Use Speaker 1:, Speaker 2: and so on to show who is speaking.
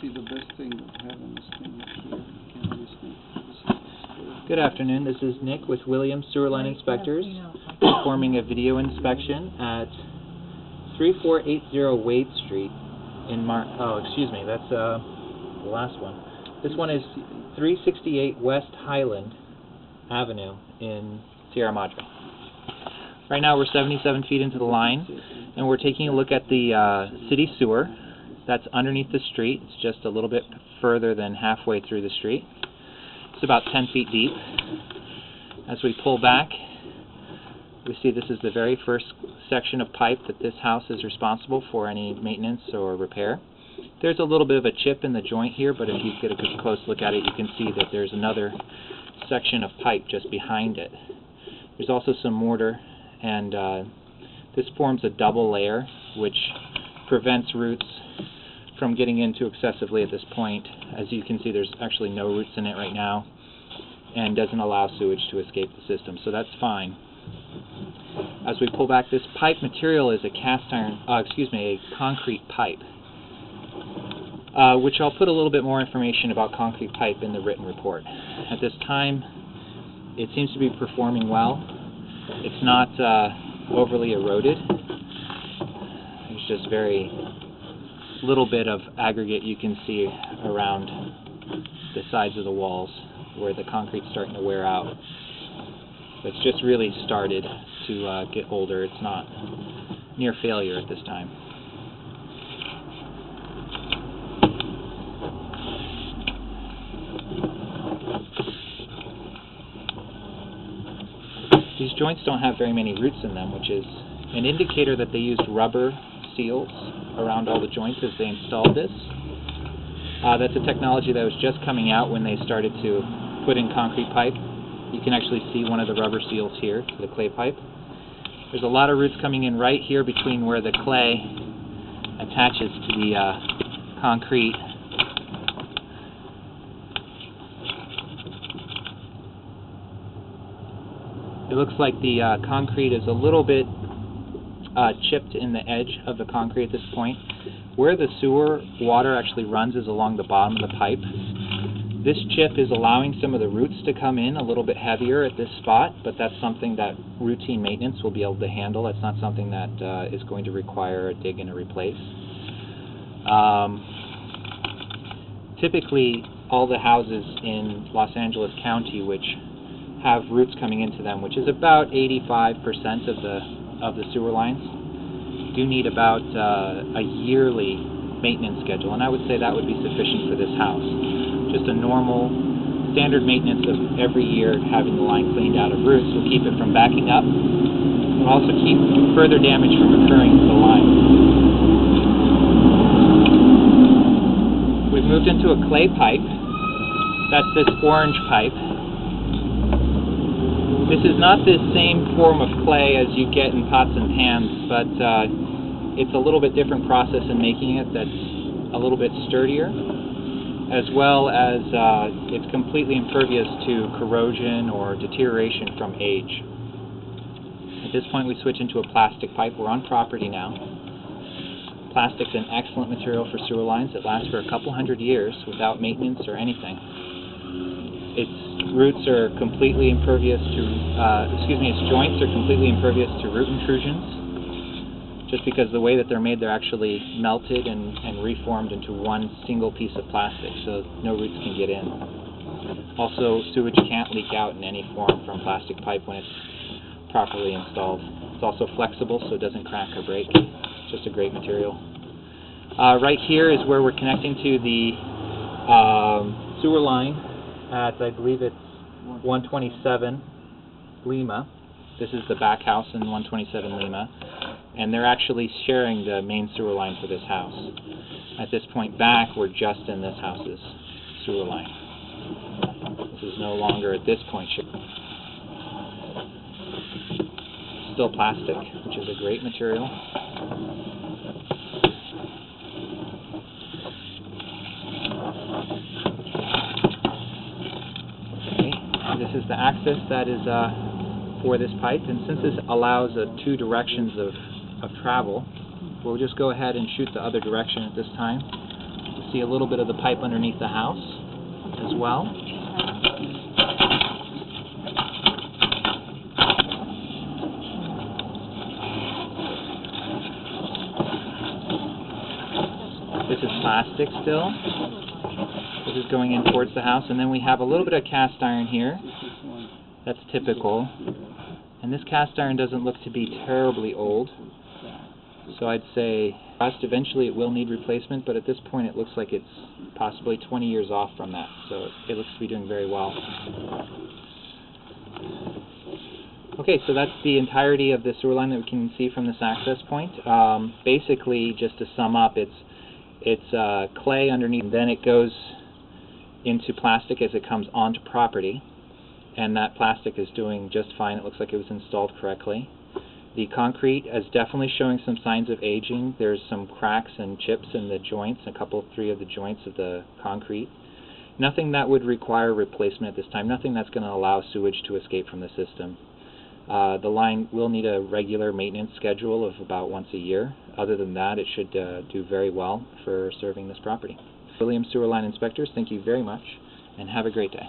Speaker 1: see the best thing of having this thing up here. Can't always think this is
Speaker 2: Good afternoon, this is Nick with Williams Sewer Line Inspectors performing a video inspection at 3480 Wade Street in that's the last one. This one is 368 West Highland Avenue in Sierra Madre. Right now we're 77 feet into the line and we're taking a look at the city sewer that's underneath the street. It's just a little bit further than halfway through the street. It's about 10 feet deep. As we pull back, we see this is the very first section of pipe that this house is responsible for any maintenance or repair. There's a little bit of a chip in the joint here, but if you get a good close look at it, you can see that there's another section of pipe just behind it. There's also some mortar, and this forms a double layer, which prevents roots from getting in too excessively at this point. As you can see, there's actually no roots in it right now, and doesn't allow sewage to escape the system, so that's fine. As we pull back, this pipe material is a a concrete pipe, which I'll put a little bit more information about concrete pipe in the written report. At this time, it seems to be performing well. It's not overly eroded. There's just very little bit of aggregate you can see around the sides of the walls where the concrete's starting to wear out. It's just really started to get older. It's not near failure at this time. These joints don't have very many roots in them, which is an indicator that they used rubber seals around all the joints as they installed this. That's a technology that was just coming out when they started to put in concrete pipe. You can actually see one of the rubber seals here for the clay pipe. There's a lot of roots coming in right here between where the clay attaches to the concrete. It looks like the concrete is a little bit chipped in the edge of the concrete at this point. Where the sewer water actually runs is along the bottom of the pipe. This chip is allowing some of the roots to come in a little bit heavier at this spot, but that's something that routine maintenance will be able to handle. That's not something that is going to require a dig and a replace. Typically, all the houses in Los Angeles County which have roots coming into them, which is about 85% of the sewer lines, do need about a yearly maintenance schedule, and I would say that would be sufficient for this house. Just a normal standard maintenance of every year having the line cleaned out of roots will keep it from backing up and will also keep further damage from occurring to the line. We've moved into a clay pipe. That's this orange pipe. This is not the same form of clay as you get in pots and pans, but it's a little bit different process in making it that's a little bit sturdier, as well as it's completely impervious to corrosion or deterioration from age. At this point we switch into a plastic pipe. We're on property now. Plastic's an excellent material for sewer lines. It lasts for a couple hundred years without maintenance or anything. Its roots are completely impervious to, its joints are completely impervious to root intrusions, just because the way that they're made, they're actually melted and reformed into one single piece of plastic, so no roots can get in. Also, sewage can't leak out in any form from plastic pipe when it's properly installed. It's also flexible, so it doesn't crack or break. It's just a great material. Right here is where we're connecting to the sewer line at, I believe it's 127 Lima. This is the back house in 127 Lima, and they're actually sharing the main sewer line for this house. At this point back, we're just in this house's sewer line. This is no longer at this point still plastic, which is a great material. This is the access that is for this pipe, and since this allows two directions of travel, we'll just go ahead and shoot the other direction at this time. see a little bit of the pipe underneath the house as well. This is plastic still. This is going in towards the house, and then we have a little bit of cast iron here. That's typical. And this cast iron doesn't look to be terribly old. So I'd say eventually it will need replacement, but at this point it looks like it's possibly 20 years off from that. So it looks to be doing very well. Okay, so that's the entirety of the sewer line that we can see from this access point. Basically, just to sum up, it's clay underneath, and then it goes into plastic as it comes onto property, and that plastic is doing just fine. It looks like it was installed correctly. The concrete is definitely showing some signs of aging. There's some cracks and chips in the joints, three of the joints of the concrete. Nothing that would require replacement at this time, nothing that's going to allow sewage to escape from the system. The line will need a regular maintenance schedule of about once a year. Other than that, it should do very well for serving this property. Williams Sewer Line Inspectors, thank you very much, and have a great day.